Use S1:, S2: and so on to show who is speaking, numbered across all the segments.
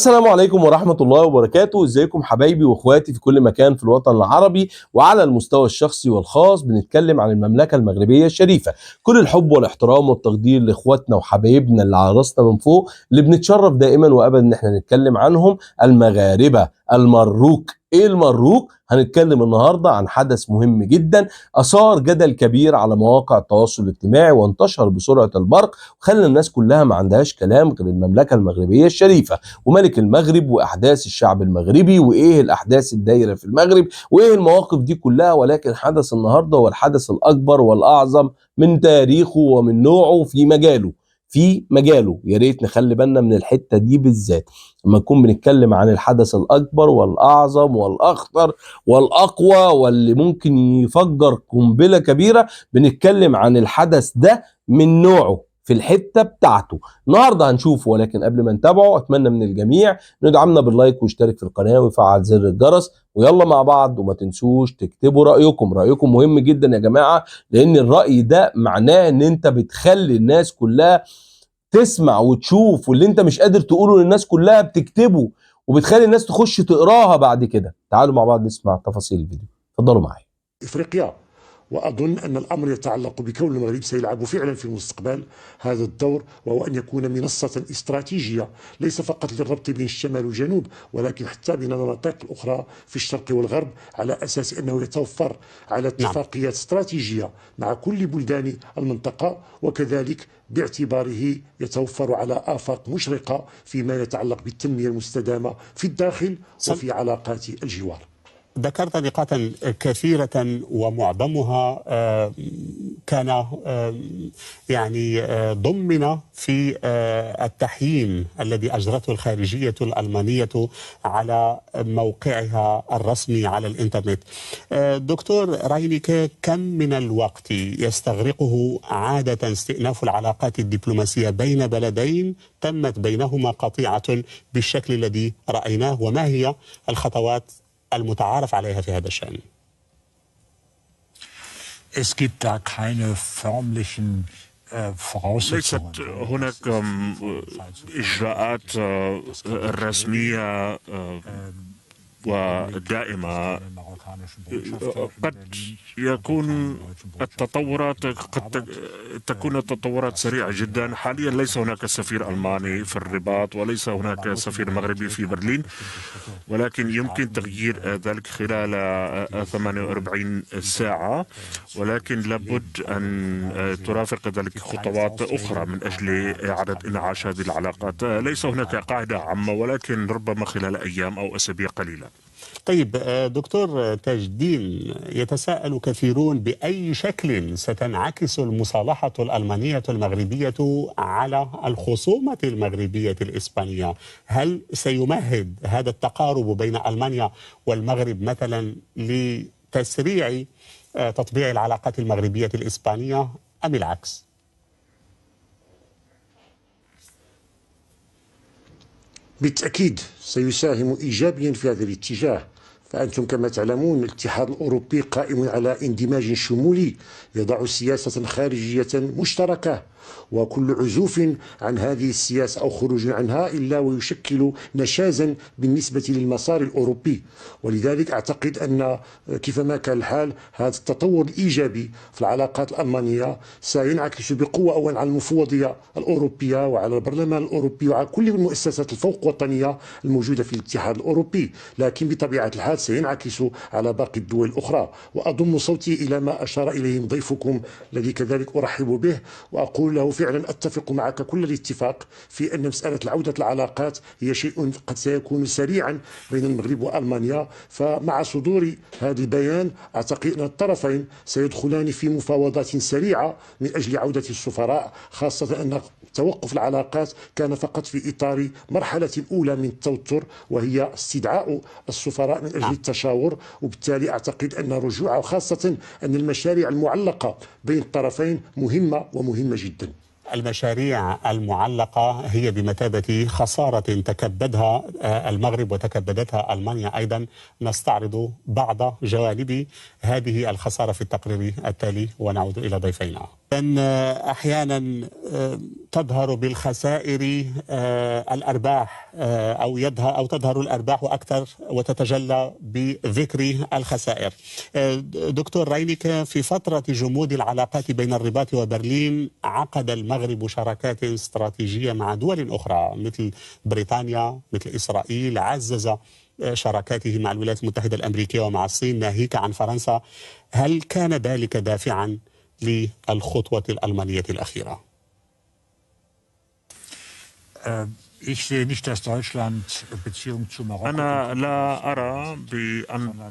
S1: السلام عليكم ورحمة الله وبركاته. ازيكم حبايبي واخواتي في كل مكان في الوطن العربي وعلى المستوى الشخصي والخاص. بنتكلم عن المملكة المغربية الشريفة. كل الحب والاحترام والتقدير لاخواتنا وحبايبنا اللي على راسنا من فوق، اللي بنتشرف دائما وابدا ان احنا نتكلم عنهم، المغاربة المروك. ايه المروك؟ هنتكلم النهارده عن حدث مهم جدا اثار جدل كبير على مواقع التواصل الاجتماعي وانتشر بسرعة البرق، وخلى الناس كلها ما عندهاش كلام غير المملكة المغربية الشريفة وملك المغرب واحداث الشعب المغربي وايه الاحداث الدايره في المغرب وايه المواقف دي كلها. ولكن حدث النهارده هو الحدث الاكبر والاعظم من تاريخه ومن نوعه في مجاله. يا ريت نخلي بالنا من الحته دي بالذات لما نكون بنتكلم عن الحدث الاكبر والاعظم والاخطر والاقوى واللي ممكن يفجر قنبله كبيره. بنتكلم عن الحدث ده من نوعه في الحته بتاعته. النهارده هنشوفه، ولكن قبل ما نتابعه اتمنى من الجميع ندعمنا باللايك واشترك في القناه ويفعل زر الجرس، ويلا مع بعض. وما تنسوش تكتبوا رايكم مهم جدا يا جماعه، لان الراي ده معناه ان انت بتخلي الناس كلها تسمع وتشوف، واللي انت مش قادر تقوله للناس كلها بتكتبه وبتخلي الناس تخش تقراها بعد كده. تعالوا مع بعض نسمع تفاصيل الفيديو، اتفضلوا معايا.
S2: إفريقيا. وأظن أن الأمر يتعلق بكون المغرب سيلعب فعلا في المستقبل هذا الدور، وهو أن يكون منصة استراتيجية ليس فقط للربط بين الشمال والجنوب، ولكن حتى بين المناطق الأخرى في الشرق والغرب، على أساس أنه يتوفر على اتفاقيات استراتيجية مع كل بلدان المنطقة، وكذلك باعتباره يتوفر على آفاق مشرقة فيما يتعلق بالتنمية المستدامة في الداخل وفي علاقات الجوار.
S3: ذكرت نقاطا كثيرة ومعظمها كان يعني ضمن في التحييم الذي أجرته الخارجية الألمانية على موقعها الرسمي على الإنترنت. دكتور راينيكه، كم من الوقت يستغرقه عادة استئناف العلاقات الدبلوماسية بين بلدين تمت بينهما قطيعة بالشكل الذي رأيناه، وما هي الخطوات المتعارف عليها في هذا الشأن؟
S4: Es gibt da keine förmlichen
S5: ليست هناك إجراءات رسمية ودائمة. قد يكون قد تكون التطورات سريعة جدا. حاليا ليس هناك سفير ألماني في الرباط وليس هناك سفير مغربي في برلين، ولكن يمكن تغيير ذلك خلال 48 ساعة، ولكن لابد أن ترافق ذلك خطوات أخرى من أجل إعادة إنعاش هذه العلاقات. ليس هناك قاعدة عامة، ولكن ربما خلال أيام أو أسابيع قليلة.
S3: طيب دكتور تاج الدين، يتساءل كثيرون بأي شكل ستنعكس المصالحة الألمانية المغربية على الخصومة المغربية الإسبانية؟ هل سيمهد هذا التقارب بين ألمانيا والمغرب مثلا لتسريع تطبيع العلاقات المغربية الإسبانية أم العكس؟
S2: بالتأكيد سيساهم إيجابيا في هذا الاتجاه، فأنتم كما تعلمون الاتحاد الأوروبي قائم على اندماج شمولي يضع سياسة خارجية مشتركة، وكل عزوف عن هذه السياسة أو خروج عنها إلا ويشكل نشازا بالنسبة للمسار الأوروبي. ولذلك أعتقد أن كيفما كان الحال هذا التطور الإيجابي في العلاقات الألمانية سينعكس بقوة أولا على المفوضية الأوروبية وعلى البرلمان الأوروبي وعلى كل المؤسسات الفوق وطنية الموجودة في الاتحاد الأوروبي، لكن بطبيعة الحال سينعكس على باقي الدول الأخرى. وأضم صوتي إلى ما أشار إليه ضيفكم الذي كذلك أرحب به، وأقول له فعلا أتفق معك كل الاتفاق في أن مسألة العودة العلاقات هي شيء قد سيكون سريعا بين المغرب وألمانيا. فمع صدور هذا البيان أعتقد أن الطرفين سيدخلان في مفاوضات سريعة من أجل عودة السفراء، خاصة أن توقف العلاقات كان فقط في إطار مرحلة أولى من التوتر، وهي استدعاء السفراء من أجل التشاور. وبالتالي أعتقد أن رجوع، خاصة أن المشاريع المعلقة بين الطرفين مهمة جدا.
S3: المشاريع المعلقة هي بمثابة خسارة تكبدها المغرب وتكبدتها ألمانيا أيضا. نستعرض بعض جوانب هذه الخسارة في التقرير التالي ونعود إلى ضيفينا. أن أحيانا تظهر بالخسائر الأرباح أو تظهر الأرباح أكثر وتتجلى بذكر الخسائر. دكتور راينيكه، في فترة جمود العلاقات بين الرباط وبرلين عقد المغرب شراكات استراتيجية مع دول أخرى مثل بريطانيا، مثل إسرائيل، عزز شراكاته مع الولايات المتحدة الأمريكية ومع الصين ناهيك عن فرنسا. هل كان ذلك دافعا للخطوة الألمانية الأخيرة؟
S5: أنا لا أرى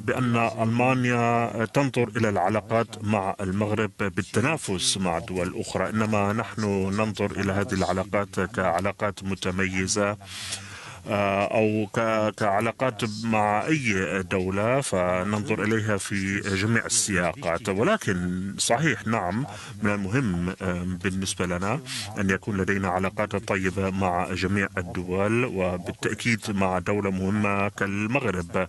S5: بأن ألمانيا تنظر إلى العلاقات مع المغرب بالتنافس مع دول أخرى، إنما نحن ننظر إلى هذه العلاقات كعلاقات متميزة أو كعلاقات مع أي دولة، فننظر إليها في جميع السياقات. ولكن صحيح نعم، من المهم بالنسبة لنا أن يكون لدينا علاقات طيبة مع جميع الدول، وبالتأكيد مع دولة مهمة كالمغرب.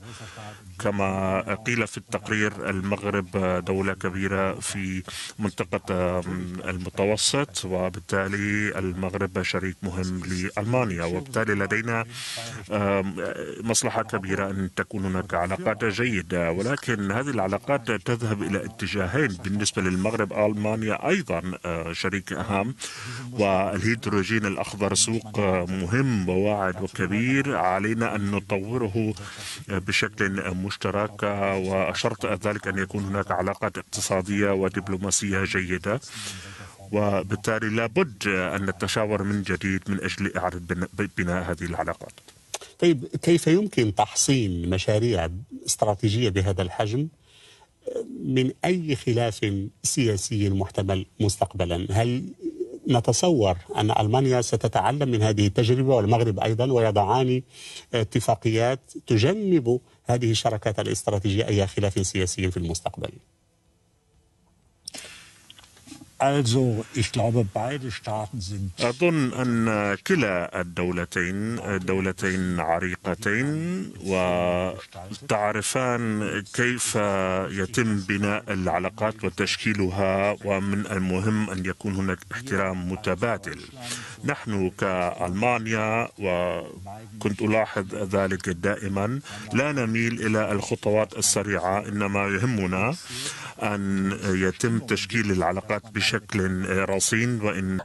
S5: كما قيل في التقرير، المغرب دولة كبيرة في منطقة المتوسط، وبالتالي المغرب شريك مهم لألمانيا، وبالتالي لدينا مصلحة كبيرة أن تكون هناك علاقات جيدة. ولكن هذه العلاقات تذهب إلى اتجاهين. بالنسبة للمغرب، ألمانيا أيضا شريك أهم، والهيدروجين الأخضر سوق مهم وواعد وكبير، علينا أن نطوره بشكل مشترك، وشرط ذلك أن يكون هناك علاقات اقتصادية ودبلوماسية جيدة، وبالتالي لابد أن نتشاور من جديد من أجل إعادة بناء هذه العلاقات.
S3: طيب، كيف يمكن تحصين مشاريع استراتيجية بهذا الحجم من أي خلاف سياسي محتمل مستقبلا؟ هل نتصور أن ألمانيا ستتعلم من هذه التجربة والمغرب أيضا ويضعان اتفاقيات تجنب هذه الشراكات الاستراتيجية أي خلاف سياسي في المستقبل؟
S5: أظن أن كلا الدولتين عريقتين وتعرفان كيف يتم بناء العلاقات وتشكيلها، ومن المهم أن يكون هناك احترام متبادل. نحن كألمانيا، وكنت ألاحظ ذلك دائما، لا نميل إلى الخطوات السريعة، إنما يهمنا أن يتم تشكيل العلاقات بشكل رصين.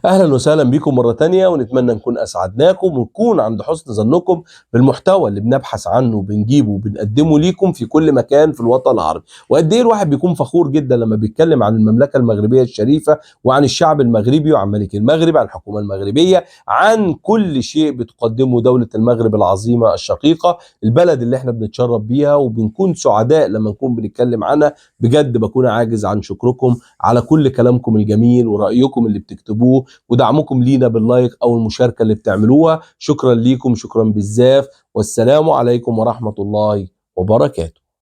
S1: أهلا وسهلا بكم مرة تانية، ونتمنى نكون أسعدناكم ونكون عند حسن ظنكم بالمحتوى اللي بنبحث عنه وبنجيبه وبنقدمه ليكم في كل مكان في الوطن العربي. وقد إيه الواحد بيكون فخور جدا لما بيتكلم عن المملكة المغربية الشريفة وعن الشعب المغربي وعن ملك المغرب، عن الحكومة المغربية، عن كل شيء بتقدمه دولة المغرب العظيمة الشقيقة، البلد اللي احنا بنتشرف بيها وبنكون سعداء لما نكون بنتكلم عنها. بجد بكون عاجز عن شكركم على كل كلامكم الجميل ورأيكم اللي بتكتبوه ودعمكم لينا باللايك أو المشاركة اللي بتعملوها. شكرا ليكم، شكرا بالزاف، والسلام عليكم ورحمة الله وبركاته.